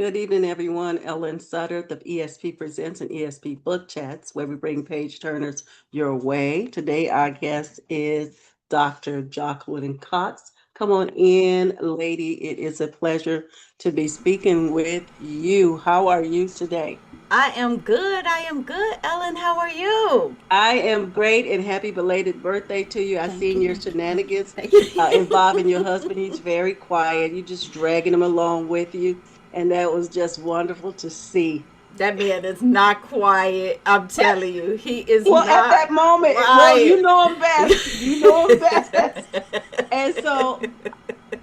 Good evening, everyone. Ellen Sutter of ESP Presents and ESP Book Chats, where we bring page turners your way. Today, our guest is Dr. Jacquiline Cox. Come on in, lady. It is a pleasure to be speaking with you. How are you today? I am good. I am good. Ellen, how are you? I am great and happy belated birthday to you. I Thank seen you. your Thank you. Thank you. shenanigans Thank you. involving your husband. He's very quiet. You just dragging him along with you, and that was just wonderful to see. That man is not quiet. I'm telling you, he is Well, at not that moment, well, you quiet. know him best. You know him best. And so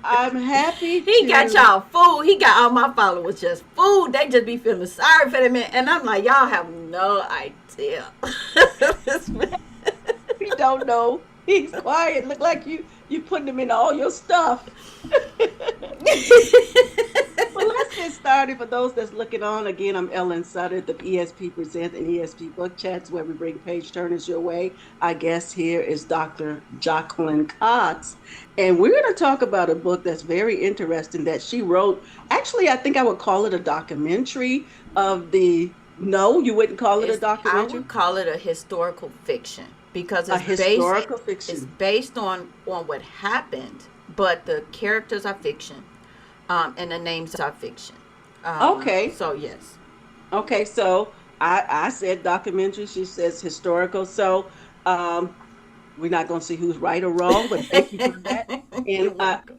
I'm happy He got to, y'all food. He got all my followers just food. They just be feeling sorry for that man. And I'm like, y'all have no idea. This man. we don't know. He's quiet. Look like you putting him in all your stuff. Well, let's get started. For those that's looking on, again, I'm Ellen Sutter, the ESP Presents and ESP Book Chats, where we bring page turners your way. Our guest here is Dr. Jacqueline Cox, and we're going to talk about a book that's very interesting that she wrote. Actually, I think I would call it a documentary of the. No, you wouldn't call it a I documentary? would call it a historical fiction because A historical it's fiction. based on what happened, but the characters are fiction, and the names are fiction. Okay. So yes. Okay, so I said documentary, she says historical. So um, we're not going to see who's right or wrong, but thank you for that. You're And welcome.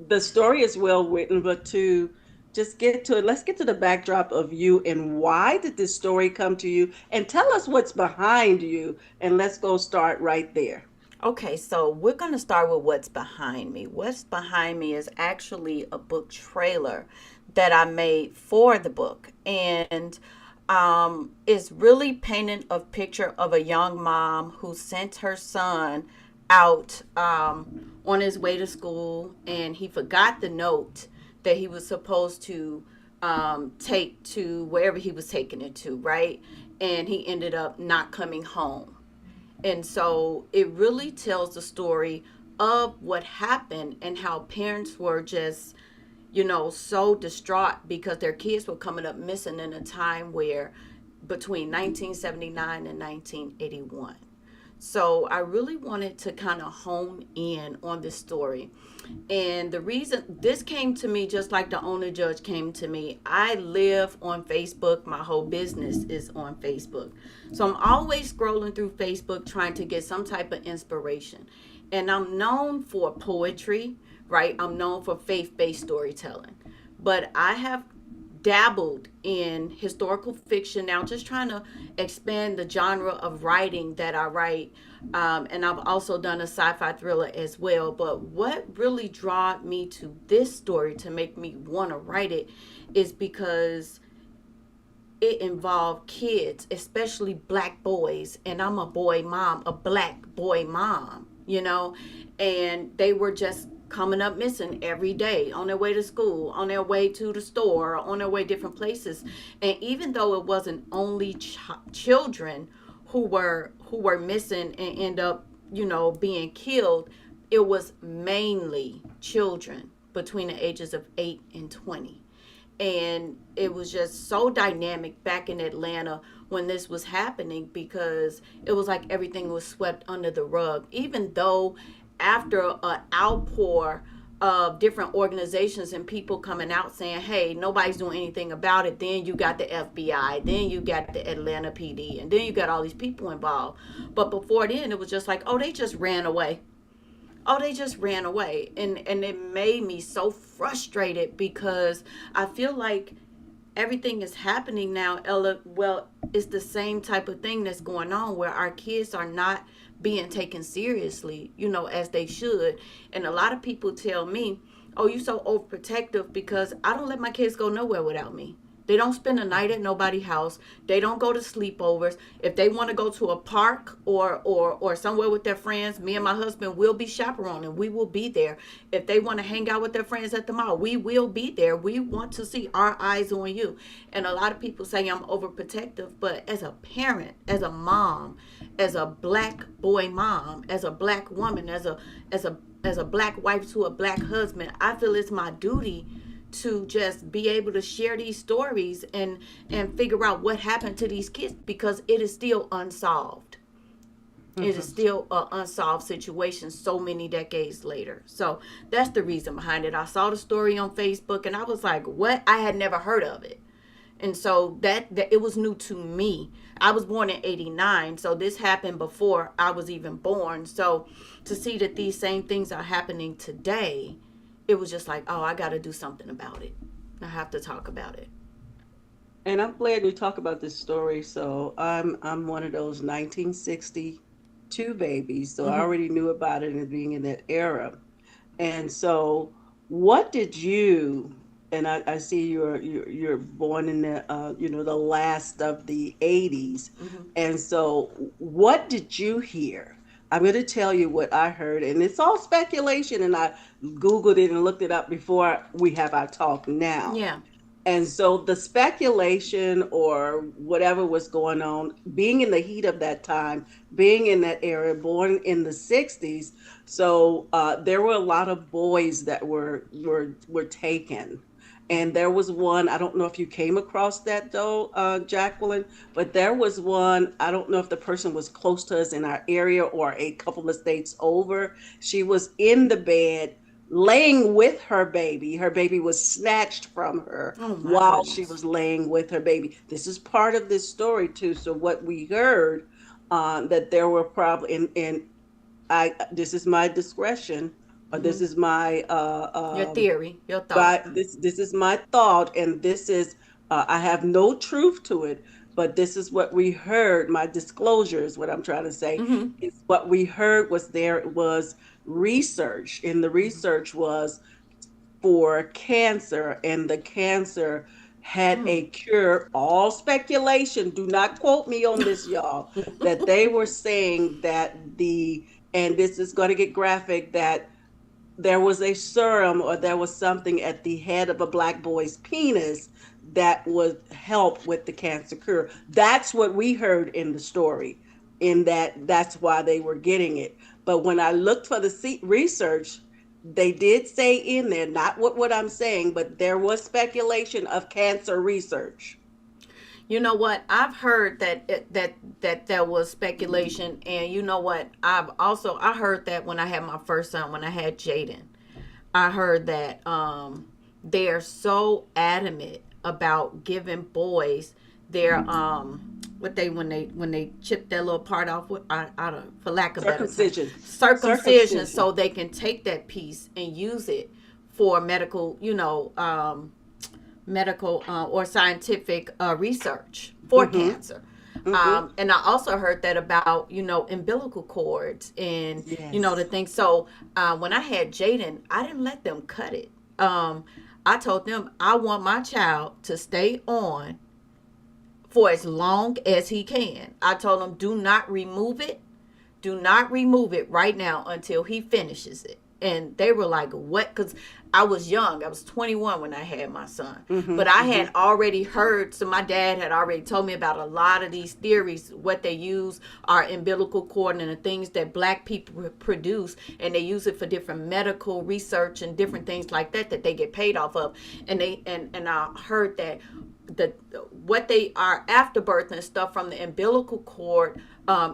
the story is well written, but to just get to it, let's get to the backdrop of you and why did this story come to you? And tell us what's behind you, and let's go start right there. Okay, so we're going to start with what's behind me. What's behind me is actually a book trailer that I made for the book. And it's really painting a picture of a young mom who sent her son out on his way to school, and he forgot the note that he was supposed to take to wherever he was taking it to, right? And he ended up not coming home. And so it really tells the story of what happened and how parents were just, so distraught because their kids were coming up missing in a time where between 1979 and 1981. So I really wanted to kind of hone in on this story. And the reason this came to me, just like the owner judge came to me, I live on Facebook. My whole business is on Facebook. So I'm always scrolling through Facebook trying to get some type of inspiration. And I'm known for poetry, right? I'm known for faith based storytelling. But I have dabbled in historical fiction now, just trying to expand the genre of writing that I write. And I've also done a sci-fi thriller as well. But what really drew me to this story to make me want to write it is because it involved kids, especially black boys, and I'm a boy mom, a black boy mom, and they were just coming up missing every day on their way to school, on their way to the store, on their way different places. And even though it wasn't only children who were missing and end up, being killed, it was mainly children between the ages of 8 and 20. And it was just so dynamic back in Atlanta when this was happening because it was like everything was swept under the rug, even though after an outpour of different organizations and people coming out saying, hey, nobody's doing anything about it, then you got the FBI, then you got the Atlanta PD, and then you got all these people involved. But before then it was just like, oh, they just ran away. Oh, they just ran away. And it made me so frustrated because I feel like everything is happening now, Ella. Well, it's the same type of thing that's going on where our kids are not being taken seriously, as they should. And a lot of people tell me, oh, you so overprotective because I don't let my kids go nowhere without me. They don't spend a night at nobody's house. They don't go to sleepovers. If they want to go to a park or somewhere with their friends, me and my husband will be chaperoning. We will be there. If they want to hang out with their friends at the mall, we will be there. We want to see our eyes on you. And a lot of people say I'm overprotective, but as a parent, as a mom, as a black boy mom, as a black woman, as a black wife to a black husband, I feel it's my duty to just be able to share these stories and figure out what happened to these kids, because it is still unsolved. It is Mm-hmm. still an unsolved situation so many decades later. So that's the reason behind it. I saw the story on Facebook and I was like, what? I had never heard of it. And so that it was new to me. I was born in 89, so this happened before I was even born. So to see that these same things are happening today, it was just like, oh, I got to do something about it. I have to talk about it. And I'm glad you talk about this story. So I'm one of those 1962 babies, so I Mm-hmm. already knew about it and being in that era. And so, what did you? And I see you're born in the the last of the 80s. Mm-hmm. And so, what did you hear? I'm going to tell you what I heard, and it's all speculation. And I googled it and looked it up before we have our talk now. Yeah. And so the speculation or whatever was going on, being in the heat of that time, being in that area, born in the 60s, so there were a lot of boys that were taken. And there was one, I don't know if you came across that though, Jacqueline, but there was one, I don't know if the person was close to us in our area or a couple of states over. She was in the bed laying with her baby. Her baby was snatched from her Oh my while she goodness. was laying with her baby. This is part of this story too. So what we heard, that there were probably, and I, this is my discretion, or Mm-hmm. this is my Your theory, your thought. but this is my thought, and this is I have no truth to it, but this is what we heard. My disclosure is what I'm trying to say. Mm-hmm. Is what we heard was there was research, and the research was for cancer, and the cancer had Mm-hmm. a cure. All speculation. Do not quote me on this, y'all. That they were saying that and this is going to get graphic, that there was a serum or there was something at the head of a black boy's penis that would help with the cancer cure. That's what we heard in the story, in that's why they were getting it. But when I looked for the research, they did say in there, not what I'm saying, but there was speculation of cancer research. You know what? I've heard that there was speculation, and you know what? I heard that when I had my first son, when I had Jaden, I heard that they are so adamant about giving boys their what they when they chip that little part off with, I don't, for lack of better term, Circumcision. circumcision, Circumcision. so they can take that piece and use it for medical, medical or scientific research for Mm-hmm. cancer. Mm-hmm. And I also heard that about, umbilical cords and, the Yes. thing. So when I had Jaden, I didn't let them cut it. I told them I want my child to stay on for as long as he can. I told him, do not remove it. Do not remove it right now until he finishes it. And they were like, what? Because I was young. I was 21 when I had my son. Mm-hmm. But I Mm-hmm. had already heard, so my dad had already told me about a lot of these theories. What they use are umbilical cord and the things that black people produce. And they use it for different medical research and different things like that they get paid off of. And and I heard that the what they are after birth and stuff from the umbilical cord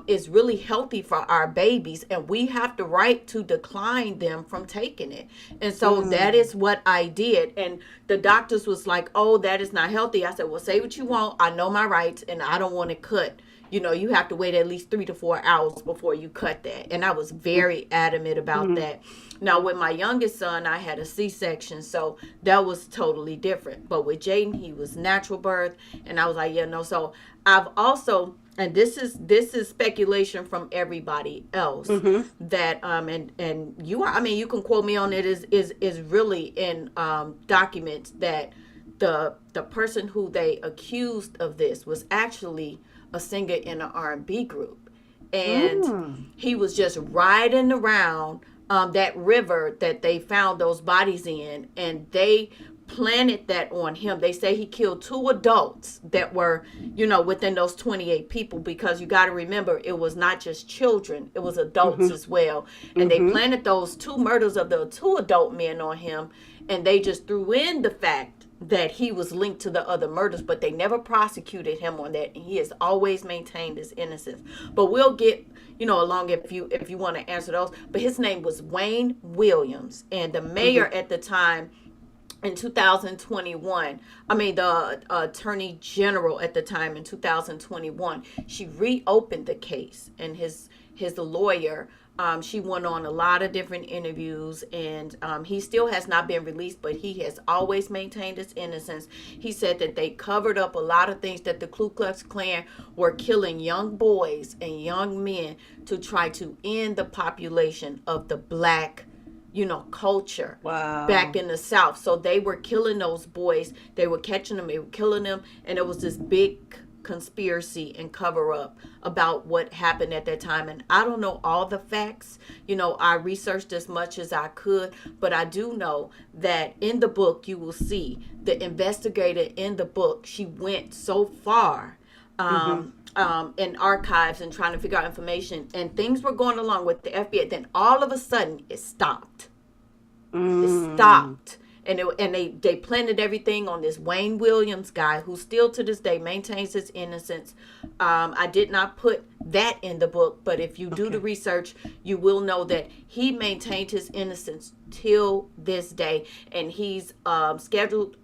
is really healthy for our babies, and we have the right to decline them from taking it. And so that Mm. is what I did. And the doctors was like, oh, that is not healthy. I said, well, say what you want. I know my rights, and I don't want to cut. You have to wait at least 3 to 4 hours before you cut that. And I was very adamant about Mm-hmm. that. Now, with my youngest son, I had a C-section, so that was totally different. But with Jaden, he was natural birth, and I was like, yeah, no. So I've also, and this is speculation from everybody else, Mm-hmm. that and you are, I mean, you can quote me on it, is really in documents that the person who they accused of this was actually a singer in an R&B group, and Mm. he was just riding around that river that they found those bodies in, and they planted that on him. They say he killed 2 adults that were, within those 28 people, because you got to remember, it was not just children, it was adults Mhm. as well. And they Mhm. planted those 2 murders of the 2 adult men on him, and they just threw in the fact that he was linked to the other murders, but they never prosecuted him on that, and he has always maintained his innocence. But we'll get along if you want to answer those. But his name was Wayne Williams, and the mayor Mhm. at the time in 2021, I mean the attorney general at the time in 2021, she reopened the case, and his lawyer, she went on a lot of different interviews, and he still has not been released, but he has always maintained his innocence. He said that they covered up a lot of things, that the Ku Klux Klan were killing young boys and young men to try to end the population of the black culture back Wow. in the South. So they were killing those boys. They were catching them. They were killing them. And it was this big conspiracy and cover up about what happened at that time. And I don't know all the facts. I researched as much as I could, but I do know that in the book, you will see the investigator in the book, she went so far Mhm. in archives and trying to figure out information, and things were going along with the FBI. Then all of a sudden, it stopped. It Mm. stopped, and they planted everything on this Wayne Williams guy, who still to this day maintains his innocence. I did not put that in the book, but if you do the Okay. research, you will know that he maintained his innocence till this day, and he's scheduled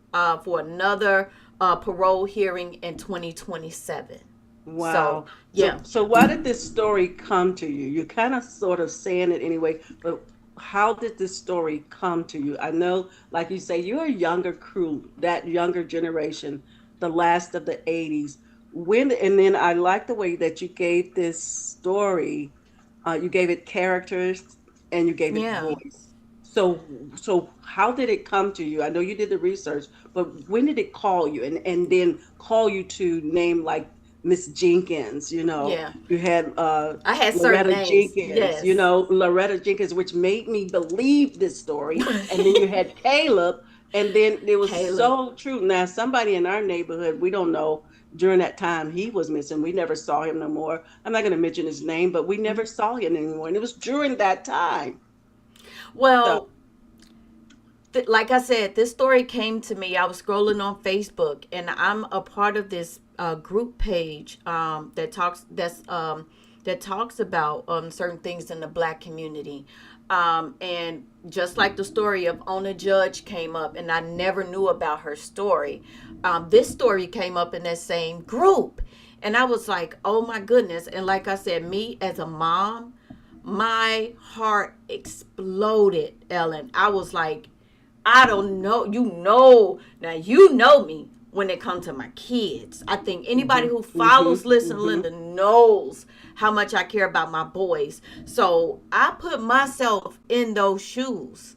for another parole hearing in 2027. So Wow. So, yeah, so why did this story come to you? You're kind of sort of saying it anyway, but how did this story come to you? I know, like you say, you're a younger crew, that younger generation, the last of the 80s. And then I like the way that you gave this story, you gave it characters and you gave it yeah. voice. So how did it come to you? I know you did the research, but when did it call you and then call you to name like Miss Jenkins, Yeah, you had I had certain Loretta names. Jenkins, Yes. Loretta Jenkins, which made me believe this story. And then you had Caleb, and then it was Caleb. so true. Now, somebody in our neighborhood, we don't know, during that time he was missing. We never saw him no more. I'm not going to mention his name, but we never saw him anymore. And it was during that time. So, Well, like I said, this story came to me. I was scrolling on Facebook, and I'm a part of this group page that talks about certain things in the Black community. And just like the story of Ona Judge came up, and I never knew about her story. This story came up in that same group, and I was like, "Oh my goodness!" And like I said, me as a mom, my heart exploded, Ellen. I was like, I don't know. Now you know me when it comes to my kids. I think anybody hmm who hmm follows Listen hmm Linda knows how much I care about my boys. So I put myself in those shoes,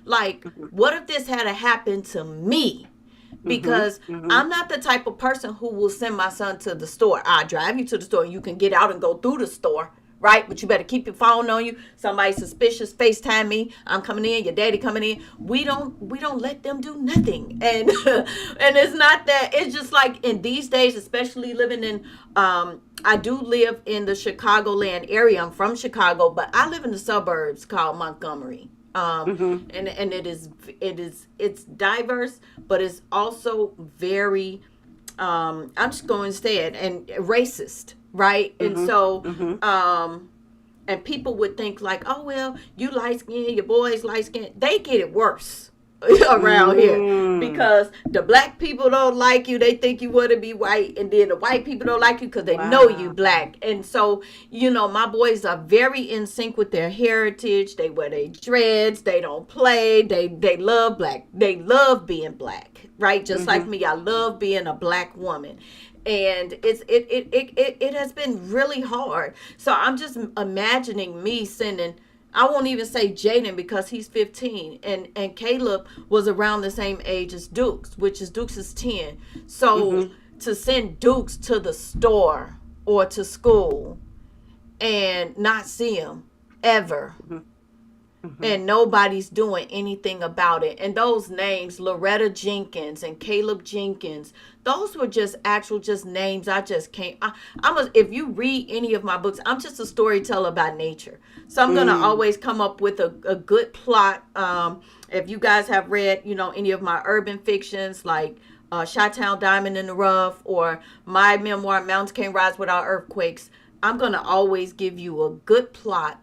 like, what if this had happened to me? hmm Because hmm I'm not the type of person who will send my son to the store. I drive you to the store. You can get out and go through the store, right? But you better keep your phone on you. Somebody suspicious FaceTime me. I'm coming in. Your daddy coming in. We don't let them do nothing. And and it's not that. It's just like in these days, especially living in I do live in the Chicagoland area. I'm from Chicago, but I live in the suburbs called Montgomery. hmm And it's diverse, but it's also very I'm just going to say it, and racist, right? And hmm so hmm and people would think like, oh well, you light skin, your boys light skin. They get it worse around here, Mm. because the black people don't like you. They think you want to be white, and then the white people don't like you because they know you Wow. black. And so my boys are very in sync with their heritage. They wear their dreads. They don't play. They love black. They love being black, right? Just like hmm me, I love being a black woman. And it has been really hard. So I'm just imagining me sending, I won't even say Jaden because he's 15, and Caleb was around the same age as Dukes, which is Dukes is 10. So hmm to send Dukes to the store or to school and not see him ever, Mm-hmm. and nobody's doing anything about it. And those names, Loretta Jenkins and Caleb Jenkins, those were just actual just names. I just can't. If you read any of my books, I'm just a storyteller by nature. So I'm gonna Mm. always come up with a good plot. If you guys have read, any of my urban fictions like Chi-Town Diamond in the Rough or my memoir Mountains Can't Rise Without Earthquakes, I'm gonna always give you a good plot.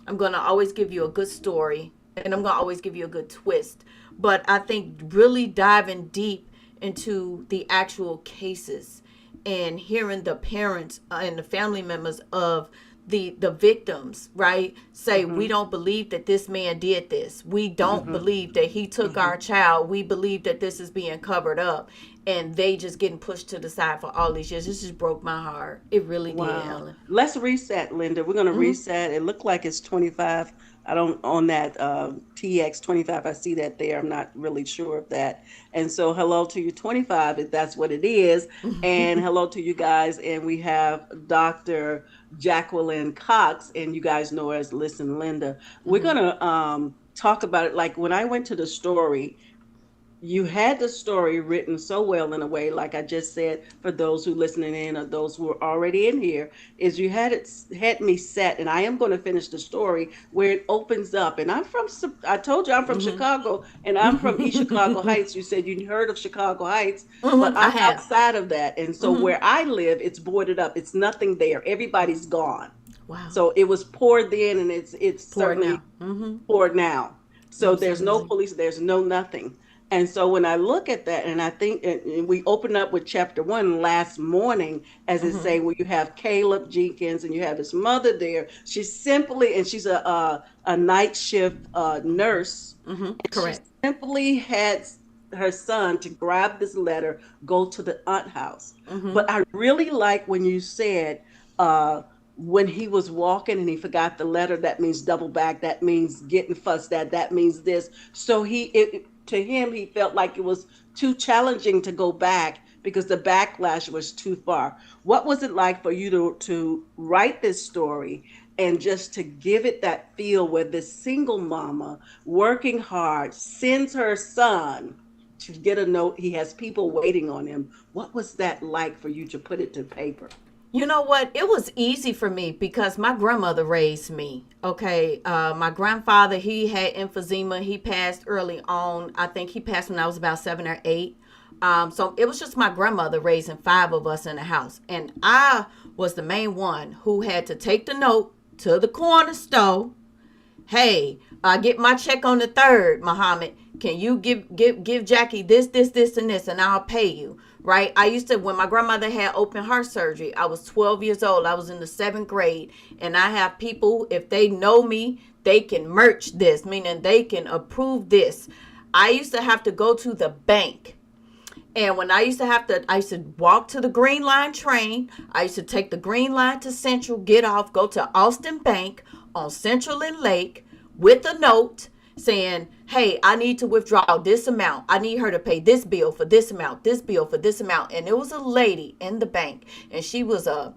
I'm going to always give you a good story, and I'm going to always give you a good twist. But I think really diving deep into the actual cases and hearing the parents and the family members of the victims, right, say, Mm-hmm. we don't believe that this man did this. We don't Mm-hmm. believe that he took Mm-hmm. our child. We believe that this is being covered up, and they just getting pushed to the side for all these years. This just broke my heart. It really did, Wow. Ellen. Let's reset, Linda. We're going to Mm-hmm. reset. It looked like it's 25. I don't on that TX 25. I see that there. I'm not really sure of that. And so, hello to you, 25, if that's what it is. And hello to you guys. And we have Dr. Jacqueline Cox, and you guys know her as Listen Linda. We're Mm-hmm. going to talk about it. Like when I went to the story, you had the story written so well in a way, like I just said, for those who listening in or those who are already in here, is you had me set, and I am going to finish the story where it opens up. And I told you I'm from Mm-hmm. Chicago, and I'm from East Chicago Heights. You said you heard of Chicago Heights, but Mm-hmm. I I'm have. outside of that, and so Mm-hmm. where I live, it's boarded up. It's nothing there. Everybody's gone. Wow. So it was poured then, and it's Pour it certainly now. Mm-hmm. for now. So there's no Absolutely. police, there's no nothing. And so when I look at that, and I think and we open up with chapter one last morning, as it Mm-hmm. say, where you have Caleb Jenkins and you have his mother there. She's simply, and she's a night shift nurse, Mm-hmm. and she Correct. simply had her son to grab this letter, go to the aunt house. Mm-hmm. But I really like when you said, uh, when he was walking and he forgot the letter, that means double back, that means getting fussed at, that means this. So to him, he felt like it was too challenging to go back because the backlash was too far. What was it like for you to write this story and just to give it that feel where this single mama working hard sends her son to get a note? He has people waiting on him. What was that like for you to put it to paper? You know what? It was easy for me because my grandmother raised me. Okay. My grandfather, he had emphysema. He passed early on. I think he passed when I was about 7 or 8. So it was just my grandmother raising 5 of us in the house. And I was the main one who had to take the note to the corner store. Hey, I get my check on the 3rd, Muhammad. Can you give Jackie this, and this, and I'll pay you. Right? I used to, when my grandmother had open heart surgery, I was 12 years old. I was in the 7th grade. And I have people, if they know me, they can merch this, meaning they can approve this. I used to have to go to the bank. And when I used to walk to the Green Line train. I used to take the Green Line to Central, get off, go to Austin Bank on Central and Lake with a note saying, hey, I need to withdraw this amount. I need her to pay this bill for this amount, this bill for this amount. And there was a lady in the bank, and she was a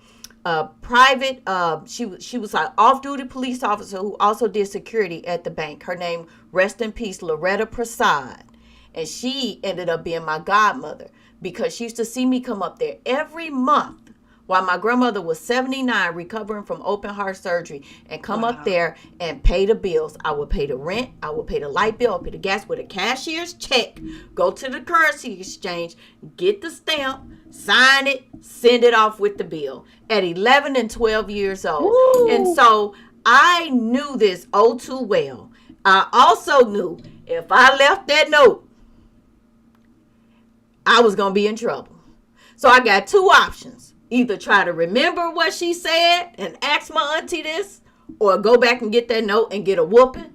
private, she was an off-duty police officer who also did security at the bank. Her name, rest in peace, Loretta Prasad. And she ended up being my godmother because she used to see me come up there every month while my grandmother was 79 recovering from open heart surgery and come up Wow. there and pay the bills. I would pay the rent, I would pay the light bill, I would pay the gas with a cashier's check, go to the currency exchange, get the stamp, sign it, send it off with the bill at 11 and 12 years old. And Woo! so I knew this oh too well. I also knew if I left that note, I was going to be in trouble. So I got two options. Either try to remember what she said and ask my auntie this, or go back and get that note and get a whooping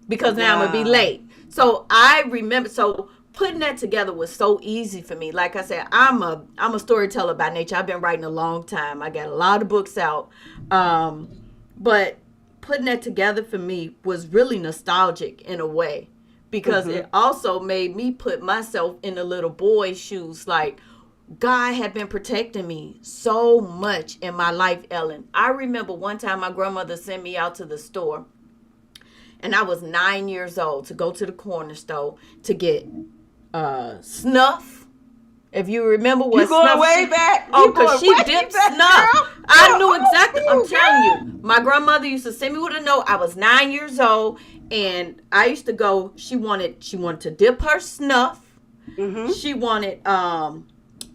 because now I'm going to be Wow. late. So I remember, so putting that together was so easy for me. Like I said, I'm a storyteller by nature. I've been writing a long time. I got a lot of books out. But putting that together for me was really nostalgic in a way because Mm-hmm. it also made me put myself in the little boy's shoes. Like, God had been protecting me so much in my life, Ellen. I remember one time my grandmother sent me out to the store, and I was 9 years old, to go to the corner store to get snuff. If you remember You what going snuff way she, back? oh, You cause going she way dipped back, snuff. girl? I Girl, knew old exactly. I'm school, telling you, girl. my grandmother used to send me with a note. I was 9 years old, and I used to go. She wanted to dip her snuff. Mm-hmm. She wanted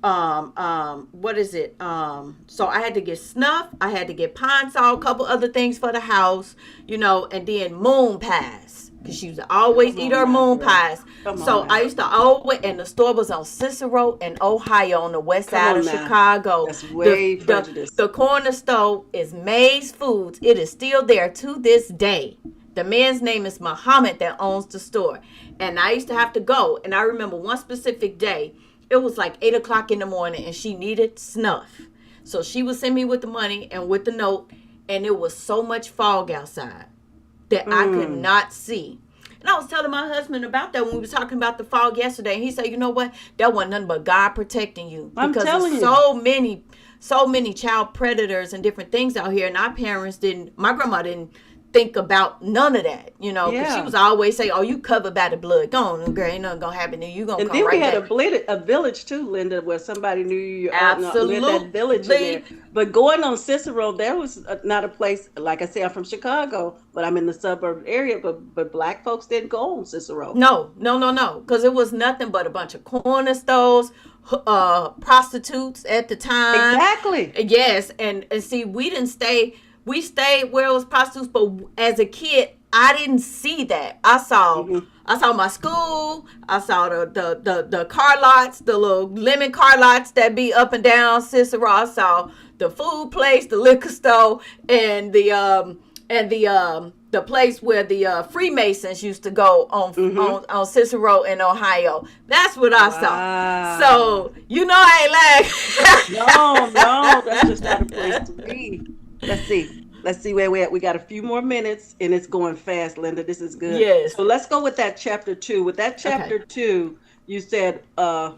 what is it, so I had to get snuff, I had to get pine salt, a couple other things for the house, and then moon pies, because she used to always Come eat on her now, moon girl. pies. Come on So I now. used to always, and the store was on Cicero and Ohio on the west Come side on of now. Chicago. That's the way the prejudiced. the corner store is May's Foods. It is still there to this day. The man's name is Muhammad that owns the store. And I used to have to go. And I remember one specific day, it was like 8 o'clock in the morning, and she needed snuff. So she would send me with the money and with the note. And it was so much fog outside that I could Mm. not see. And I was telling my husband about that when we were talking about the fog yesterday. And he said, you know what? That wasn't nothing but God protecting you, I'm because there's telling you. so many child predators and different things out here. And our parents didn't, my grandma didn't think about none of that, because she Yeah. was always say, oh, you covered by the blood. Go on, girl, ain't nothing gonna happen to you. You gonna And come then we right had back. a village too, Linda, where somebody knew you lived that village in there. Absolutely. But going on Cicero, there was not a place, like I say, I'm from Chicago, but I'm in the suburb area, but black folks didn't go on Cicero. No, no, no, no. Because it was nothing but a bunch of corner stores, prostitutes at the time. Exactly. Yes, and see, we didn't stay. We stayed where it was prostitutes, but as a kid, I didn't see that. Hmm. I saw my school. I saw the car lots, the little lemon car lots that be up and down Cicero. I saw the food place, the liquor store, and the place where the Freemasons used to go on Hmm. on Cicero in Ohio. That's what I saw. Wow. So I No, ain't no, that's just not a place lying. to be. Let's see. Let's see where we're at. We got a few more minutes and it's going fast, Linda. This is good. So Yes. let's go with that chapter two. With that Okay. chapter two, you said,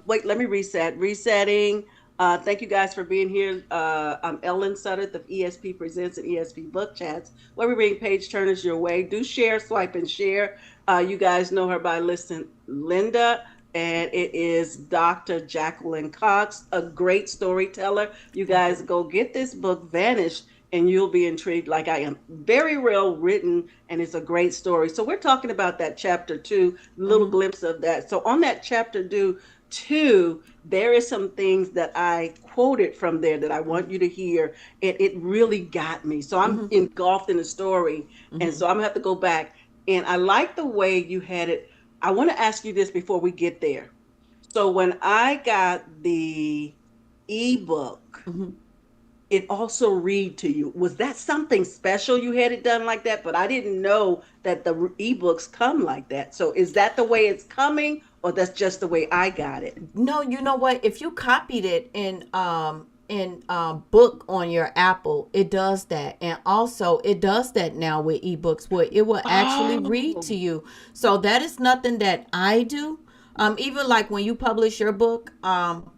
wait, let me reset. Resetting. Thank you guys for being here. I'm Ellen Sutter of ESP Presents and ESP Book Chats, where we bring page turners your way. Do share, swipe, and share. You guys know her by listening, Linda, and it is Dr. Jacqueline Cox, a great storyteller. You Thank you. guys go get this book, Vanish, and you'll be intrigued like I am. Very well written, and it's a great story. So we're talking about that chapter two, little Mm-hmm. glimpse of that. So on that chapter two, there is some things that I quoted from there that I want you to hear. And it really got me. So I'm Mm-hmm. engulfed in the story. And Mm-hmm. so I'm gonna have to go back. And I like the way you had it. I want to ask you this before we get there. So when I got the ebook, Mm-hmm. it also read to you. Was that something special you had it done like that? But I didn't know that the ebooks come like that. So is that the way it's coming, or that's just the way I got it? No, you know what? If you copied it in book on your Apple, it does that, and also it does that now with ebooks, where it will actually read Oh, to you. So that is nothing that I do. Even like when you publish your book,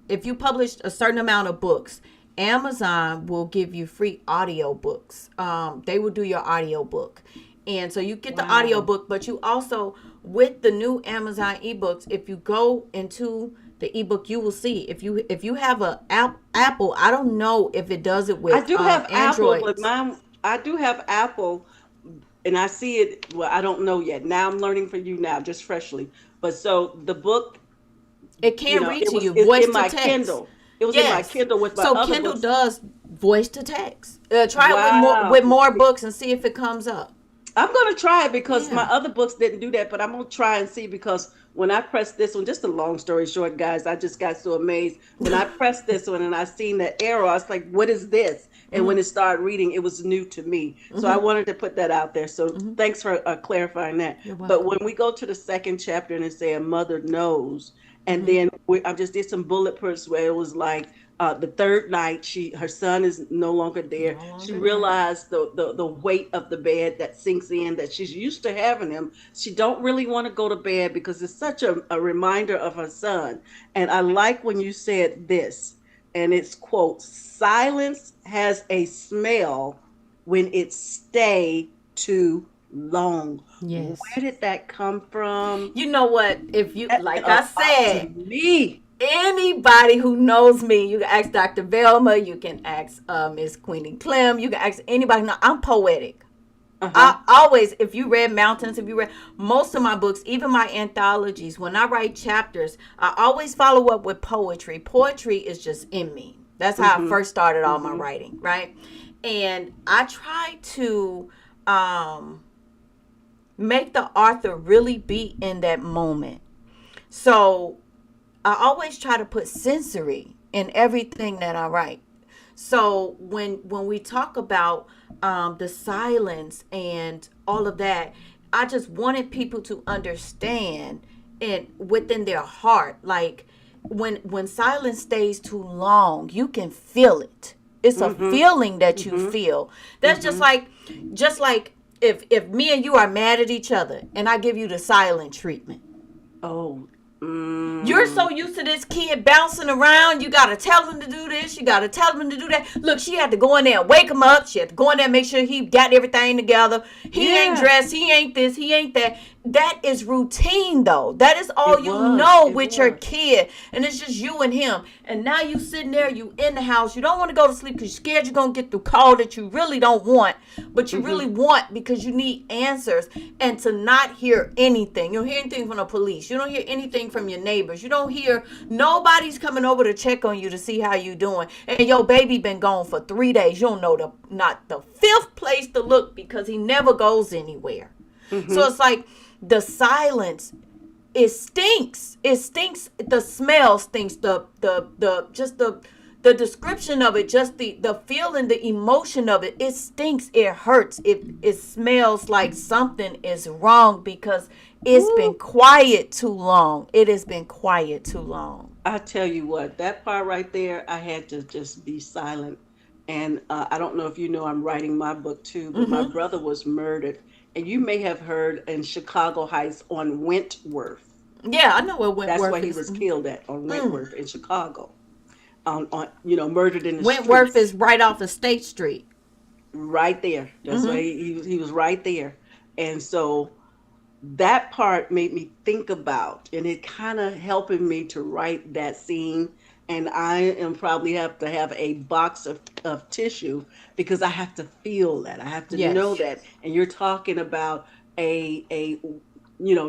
if you publish a certain amount of books, Amazon will give you free audio books. They will do your audio book. And so you get the audio wow. book, but you also, with the new Amazon ebooks, if you go into the ebook, you will see if you have a Apple. I don't know if it does it I with do have Apple, but Androids. mine, I do have Apple, and I see it. Well, I don't know yet. Now I'm learning for you now, just freshly. But so the book, It can read it to was you, it's voice in to my text. Kindle. It was in my Yes. Kindle with my So other Kindle books. does voice to text. Try it with Wow. more books and see if it comes up. I'm gonna try it because my Yeah. other books didn't do that, but I'm gonna try and see because when I pressed this one, just a long story short, guys, I just got so amazed. When I pressed this one and I seen the arrow, I was like, what is this? And when Mm-hmm. it started reading, it was new to me. So I Mm-hmm. wanted to put that out there. So Mm-hmm. thanks for clarifying that. You're But welcome. when we go to the second chapter and it say a mother knows, and Mm-hmm. then I just did some bullet points where it was like the third night, her son is no longer there. No She longer there. realized the weight of the bed that sinks in, that she's used to having him. She don't really want to go to bed because it's such a reminder of her son. And I like when you said this, and it's quote, silence has a smell when it's stay too long. Where Yes. did that come from? You know what? If you, That like meant a I lot to said, me. anybody who knows me, you can ask Dr. Velma, you can ask Miss Queenie Clem, you can ask anybody. No, I'm poetic. Uh-huh. I always, if you read Mountains, if you read most of my books, even my anthologies, when I write chapters, I always follow up with poetry. Poetry is just in me. That's how I Mm-hmm. first started all my Mm-hmm. writing, right? And I try to um, make the author really be in that moment. So I always try to put sensory in everything that I write. So when we talk about the silence and all of that, I just wanted people to understand it within their heart. Like when silence stays too long, you can feel it. It's a Mm-hmm. feeling that you Mm-hmm. feel. That's Mm-hmm. just like if me and you are mad at each other and I give you the silent treatment, Oh. you're Mm. so used to this kid bouncing around. You got to tell him to do this. You got to tell him to do that. Look, she had to go in there and wake him up. She had to go in there and make sure he got everything together. He ain't Yeah. dressed. He ain't this. He ain't that. That is routine, though. That is all It you was. know It with your was. kid. And it's just you and him. And now you sitting there, you in the house. You don't want to go to sleep because you're scared you're going to get the call that you really don't want, but you Mm-hmm. really want because you need answers. And to not hear anything. You don't hear anything from the police. You don't hear anything from your neighbors. You don't hear nobody's coming over to check on you to see how you doing. And your baby been gone for 3 days. You don't know the not the fifth place to look because he never goes anywhere. So Mm-hmm. it's like the silence, it stinks. It stinks. The smell stinks. The just the description of it, just the feeling, the emotion of it, it stinks. It hurts. It smells like something is wrong because it's been Woo. quiet too long. It has been quiet too long. I tell you what, that part right there, I had to just be silent. And I don't know if you know, I'm writing my book too, but my Mm-hmm. brother was murdered. And you may have heard in Chicago Heights on Wentworth. Yeah, I know where That's where Wentworth he is. was killed at, on Mm. Wentworth in Chicago. Murdered in the Wentworth streets. is right off of State Street. Right there. That's why Mm-hmm. he was right there. And so that part made me think about, and it kind of helping me to write that scene. And I am probably have to have a box of tissue because I have to feel that. I have to know Yes. that. And you're talking about a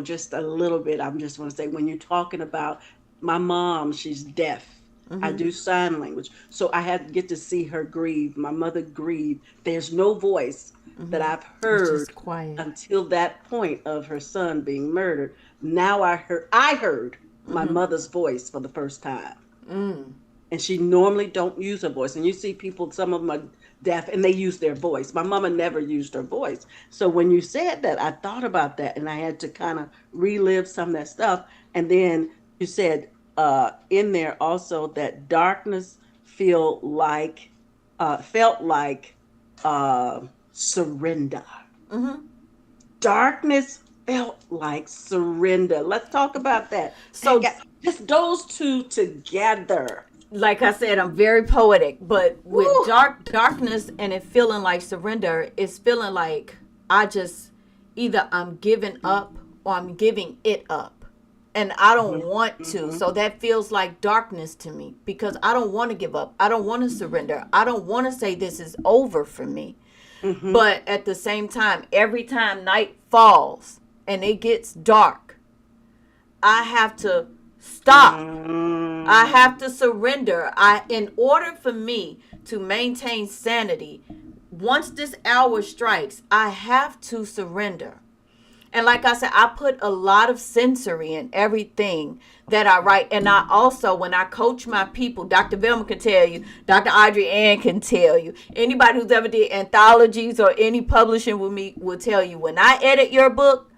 just a little bit. I'm just want to say when you're talking about my mom, she's deaf. I Mm-hmm. do sign language. So I had to get to see her grieve, my mother grieve. There's no voice that Mm-hmm. I've It's just heard quiet. until that point of her son being murdered. Now I heard my Mm-hmm. mother's voice for the first time. Mm. And she normally don't use her voice. And you see people, some of them are deaf and they use their voice. My mama never used her voice. So when you said that, I thought about that and I had to kind of relive some of that stuff. And then you said in there also that darkness felt like surrender. Mm-hmm. Darkness felt like surrender. Let's talk about that. That So got just those two together. like I said, I'm very poetic, but with Woo. darkness and it feeling like surrender, it's feeling like I just either I'm giving up or I'm giving it up. And I don't Mm-hmm. want to. Mm-hmm. So that feels like darkness to me because I don't want to give up. I don't want to surrender. I don't want to say this is over for me. Mm-hmm. But at the same time, every time night falls and it gets dark, I have to stop. I Mm. have to surrender. In order for me to maintain sanity, once this hour strikes, I have to surrender. And like I said, I put a lot of sensory in everything that I write. And I also, when I coach my people, Dr. Velma can tell you, Dr. Audrey Ann can tell you, anybody who's ever did anthologies or any publishing with me will tell you, when I edit your book,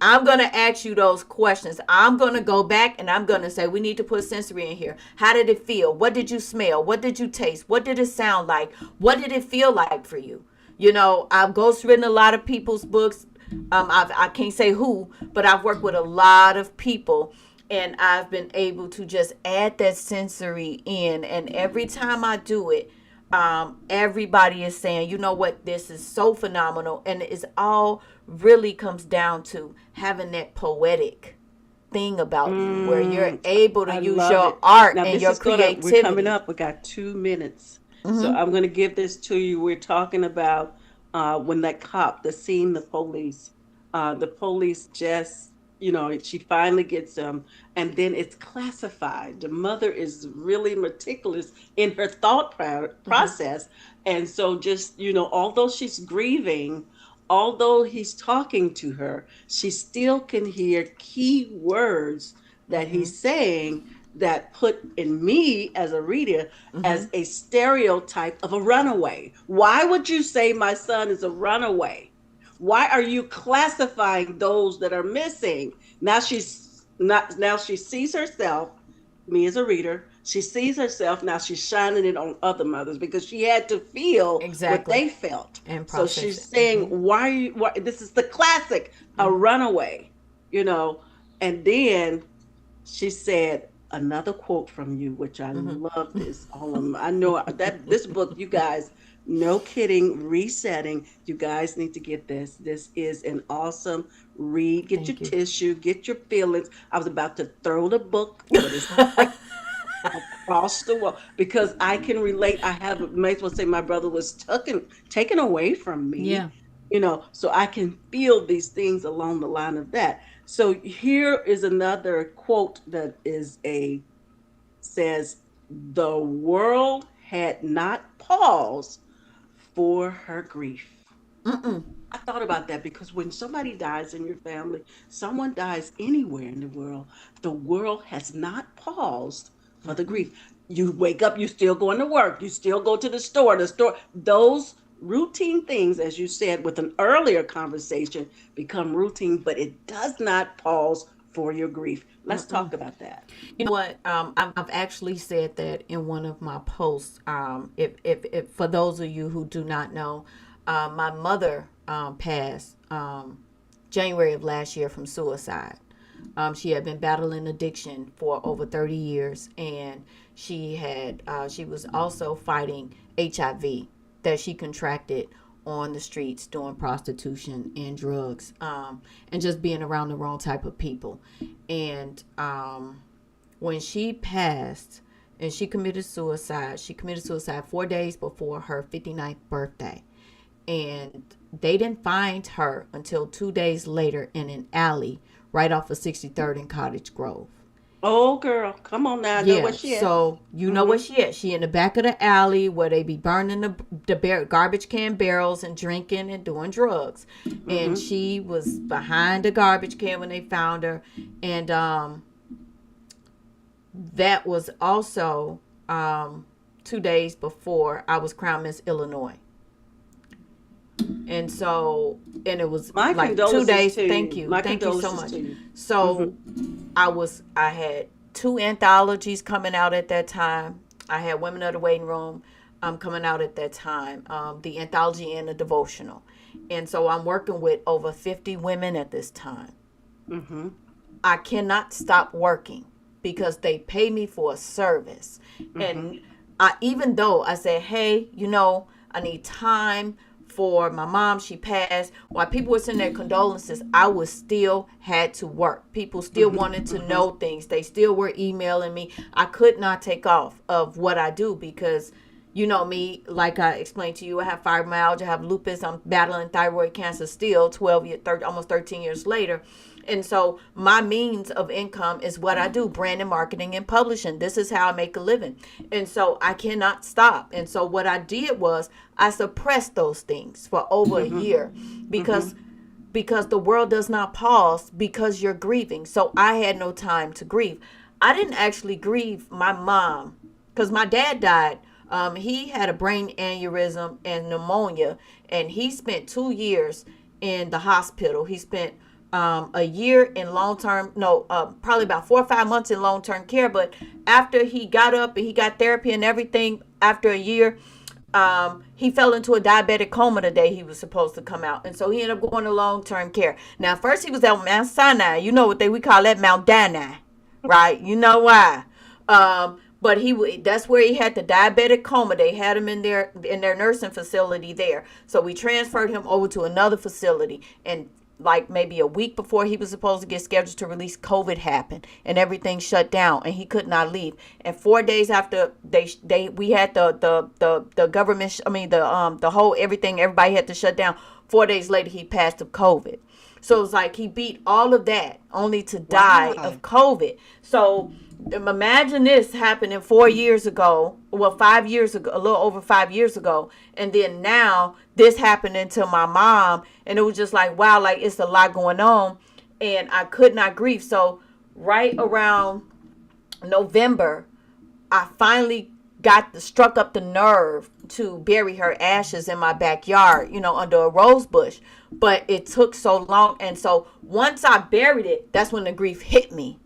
I'm going to ask you those questions. I'm going to go back and I'm going to say, we need to put sensory in here. How did it feel? What did you smell? What did you taste? What did it sound like? What did it feel like for you? You know, I've ghostwritten a lot of people's books. I can't say who, but I've worked with a lot of people and I've been able to just add that sensory in. And every time I do it, everybody is saying, you know what, this is so phenomenal. And it's all really comes down to having that poetic thing about you where you're Mm, able to I use love your it. art Now and this your is we're coming creativity. up. We got 2 minutes. So Mm-hmm. I'm gonna give this to you. We're talking about when that cop, the scene, the police just, she finally gets them, and then it's classified. The mother is really meticulous in her Mm-hmm. process. And so just, although she's grieving, although he's talking to her, she still can hear key words that Mm-hmm. he's saying that put in me as a reader Mm-hmm. as a stereotype of a runaway. Why would you say my son is a runaway? Why are you classifying those that are missing? Now she's not now she sees herself, me as a reader, she sees herself, now she's shining it on other mothers because she had to feel what Exactly. they felt. And So process she's it. saying, Mm-hmm. why this is the classic, a Mm-hmm. runaway, you know. And then she said another quote from you, which I Mm-hmm. love this. All of them. I know that this book, you guys, no kidding, resetting. You guys need to get this. This is an awesome read. Get your Thank you. tissue, get your feelings. I was about to throw the book, but it's like across the wall because I can relate. I have may as well say my brother was taken away from Yeah. me, so I can feel these things along the line of that. So here is another quote that is a says the world had not paused for her grief. Mm-mm. I thought about that because when somebody dies in your family, someone dies anywhere in the world has not paused for the Mm-mm. grief. You wake up, you still going to work, you still go to the store, those routine things, as you said with an earlier conversation, become routine, but it does not pause for your grief. Let's Mm-mm. talk about that. You know what? I've actually said that in one of my posts. If for those of you who do not know, my mother passed January of last year from suicide. She had been battling addiction for over 30 years, and she was also fighting HIV that she contracted on the streets doing prostitution and drugs, and just being around the wrong type of people. And when she passed and she committed suicide 4 days before her 59th birthday. And they didn't find her until 2 days later in an alley right off of 63rd and Cottage Grove. Oh, girl, come on now. I know where Yeah, she at. so you know where Mm-hmm. she is. She in the back of the alley where they be burning the garbage can barrels and drinking and doing drugs. And Mm-hmm. she was behind the garbage can when they found her. And that was also 2 days before I was crowned Miss Illinois. And so, and it was My like two condolences days. to Thank you. you. My Thank you so condolences much. to you. Mm-hmm. So I had two anthologies coming out at that time. I had Women of the Waiting Room coming out at that time, the anthology and the devotional. And so I'm working with over 50 women at this time. Mm-hmm. I cannot stop working because they pay me for a service. Mm-hmm. And even though I said, hey, I need time for my mom, she passed. While people were sending their condolences, I was still had to work. People still Mm-hmm. wanted to Mm-hmm. know things. They still were emailing me. I could not take off of what I do because you know me, like I explained to you, I have fibromyalgia, I have lupus, I'm battling thyroid cancer still almost 13 years later. And so my means of income is what I do, branding, marketing, and publishing. This is how I make a living. And so I cannot stop. And so what I did was I suppressed those things for over a Mm-hmm. year Mm-hmm. because the world does not pause because you're grieving. So I had no time to grieve. I didn't actually grieve my mom because my dad died. He had a brain aneurysm and pneumonia, and he spent 2 years in the hospital. He spent a year in long term, no, probably about 4 or 5 months in long term care. But after he got up and he got therapy and everything, after a year, he fell into a diabetic coma the day he was supposed to come out, and so he ended up going to long term care. Now, first he was at Mount Sinai. You know what we call that, Mount Sinai, right? You know why? But that's where he had the diabetic coma. They had him in their nursing facility there. So we transferred him over to another facility, and like maybe a week before he was supposed to get scheduled to release, COVID happened and everything shut down and he could not leave. And 4 days after we had the government, the whole everything, everybody had to shut down. 4 days later, he passed of COVID. So it's like he beat all of that only to die Wow. of COVID. So imagine this happening 4 years ago, well, 5 years ago, a little over 5 years ago. And then now this happening to my mom. And it was just like, wow, like it's a lot going on. And I could not grieve. So right around November, I finally struck up the nerve to bury her ashes in my backyard, under a rose bush. But it took so long. And so once I buried it, that's when the grief hit me.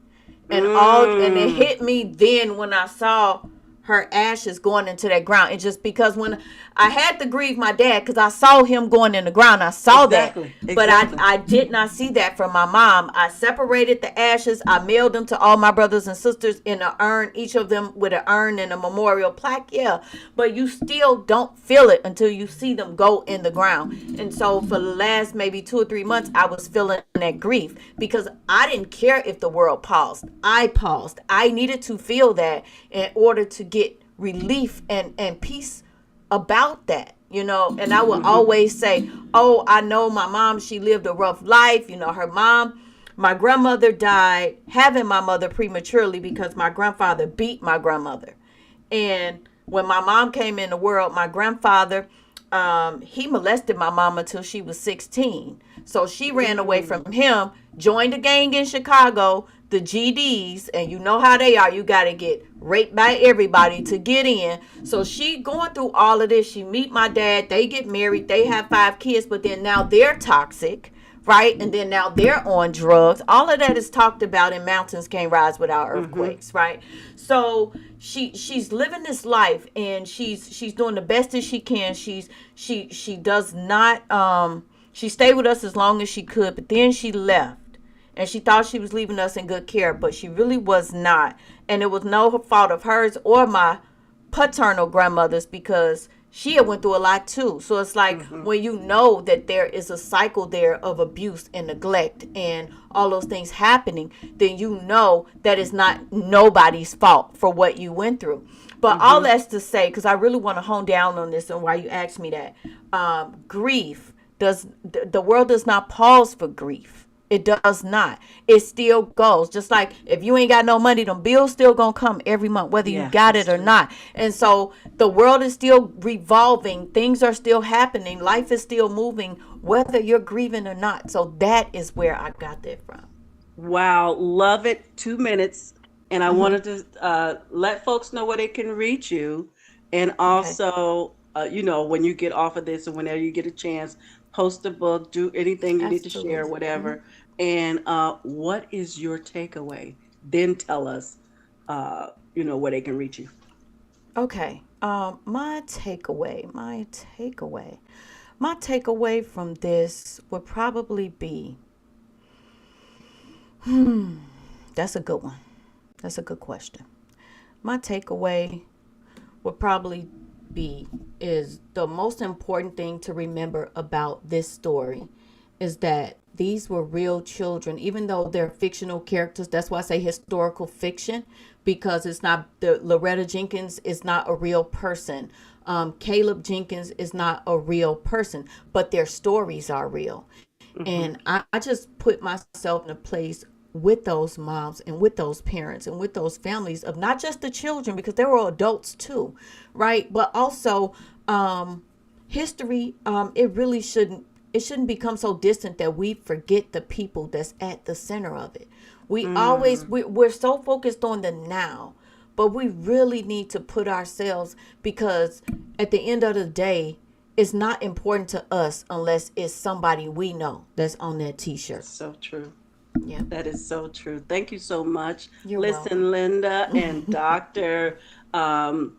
And it Mm. hit me then when I saw her ashes going into that ground. And just because when I had to grieve my dad, because I saw him going in the ground, I saw that. Exactly. But Exactly. I did not see that from my mom. I separated the ashes. I mailed them to all my brothers and sisters in an urn, each of them with an urn and a memorial plaque. Yeah. But you still don't feel it until you see them go in the ground. And so for the last maybe 2 or 3 months, I was feeling that grief because I didn't care if the world paused. I paused. I needed to feel that in order to get relief and peace about that, and I would always say, oh, I know my mom, she lived a rough life. Her mom, my grandmother died having my mother prematurely because my grandfather beat my grandmother. And when my mom came in the world, my grandfather, he molested my mom until she was 16. So she ran away Mm. from him, joined a gang in Chicago, the GDs, and you know how they are. You got to get raped by everybody to get in. So she going through all of this. She meet my dad. They get married. They have 5 kids, but then now they're toxic, right? And then now they're on drugs. All of that is talked about in Mountains Can't Rise Without Mm-hmm. Earthquakes, right? So she's living this life and she's doing the best that she can. She does not she stayed with us as long as she could, but then she left. And she thought she was leaving us in good care, but she really was not. And it was no fault of hers or my paternal grandmother's because she had went through a lot too. So it's like Mm-hmm. when you know that there is a cycle there of abuse and neglect and all those things happening, then you know that it's not nobody's fault for what you went through. But all Mm-hmm. that's to say, because I really want to hone down on this and why you asked me that, grief does the world does not pause for grief. It does not. It still goes. Just like if you ain't got no money, them bills still gonna come every month, whether you Yeah, got that's it or true. not. And so the world is still revolving. Things are still happening. Life is still moving, whether you're grieving or not. So that is where I got that from. Wow, love it. 2 minutes. And I wanted to let folks know where they can reach you. And Okay. also, when you get off of this and whenever you get a chance, post a book, do anything you need to share, Absolutely. whatever. And what is your takeaway? Then tell us, where they can reach you. Okay. My takeaway from this would probably be that's a good one. That's a good question. My takeaway would probably be is the most important thing to remember about this story is that these were real children, even though they're fictional characters. That's why I say historical fiction, because it's not the Loretta Jenkins is not a real person. Caleb Jenkins is not a real person, but their stories are real. Hmm. And I just put myself in a place with those moms and with those parents and with those families of not just the children, because they were adults too, right? But also history, it shouldn't become so distant that we forget the people that's at the center of it. Mm. We're so focused on the now, but we really need to put ourselves, because at the end of the day, it's not important to us unless it's somebody we know that's on that t-shirt. So true. Yeah. That is so true. Thank you so much. You're welcome. Listen, Linda and Dr. Um,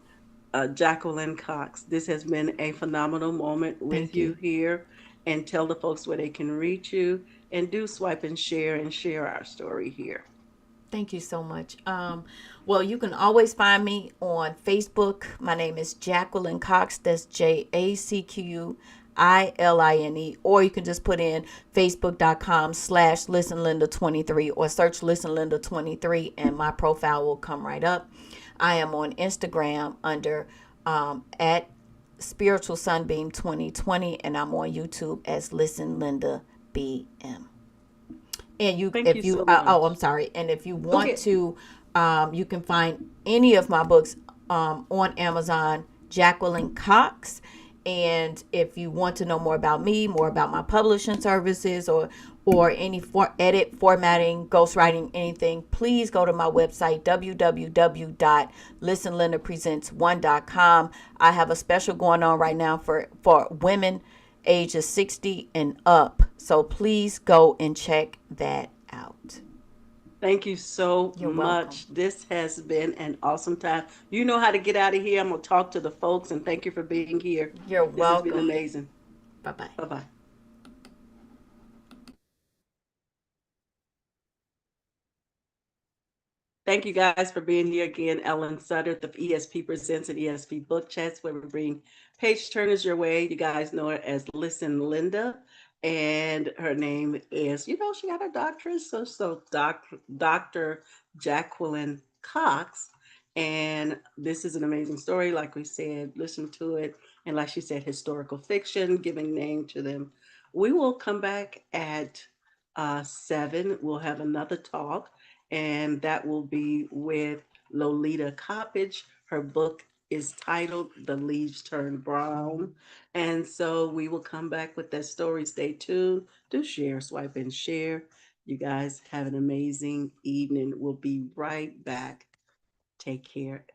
Jacqueline Cox, this has been a phenomenal moment with Thank you you. here. And tell the folks where they can reach you. And do swipe and share our story here. Thank you so much. Well, you can always find me on Facebook. My name is Jacqueline Cox. That's JACQUILINE. LISTELINE, or you can just put in facebook.com/listenlinda23 or search listenlinda23 and my profile will come right up. I am on Instagram under at Spiritual Sunbeam 2020, and I'm on YouTube as Listen Linda BM. And you, Thank you if you, so oh, I'm much. sorry. And if you Go want ahead. to, you can find any of my books on Amazon, Jacqueline Cox. And if you want to know more about me, more about my publishing services, or any edit, formatting, ghostwriting, anything, please go to my website, www.listenlindapresents1.com. I have a special going on right now for women ages 60 and up. So please go and check that out. Thank you so You're welcome. much. This has been an awesome time. You know how to get out of here. I'm going to talk to the folks and thank you for being here. You're This has been welcome. amazing. Bye bye. Bye bye. Thank you guys for being here again. Ellen Sutter of ESP Presents and ESP Book Chats, where we bring page turners your way. You guys know her as Listen Linda, and her name is, she got her doctorate, Dr. Jacqueline Cox. And this is an amazing story. Like we said, listen to it. And like she said, historical fiction, giving name to them. We will come back at 7. We'll have another talk and that will be with Lolita Coppage. Her book is titled The Leaves Turn Brown. And so we will come back with that story. Stay tuned. Do share, swipe, and share. You guys have an amazing evening. We'll be right back. Take care.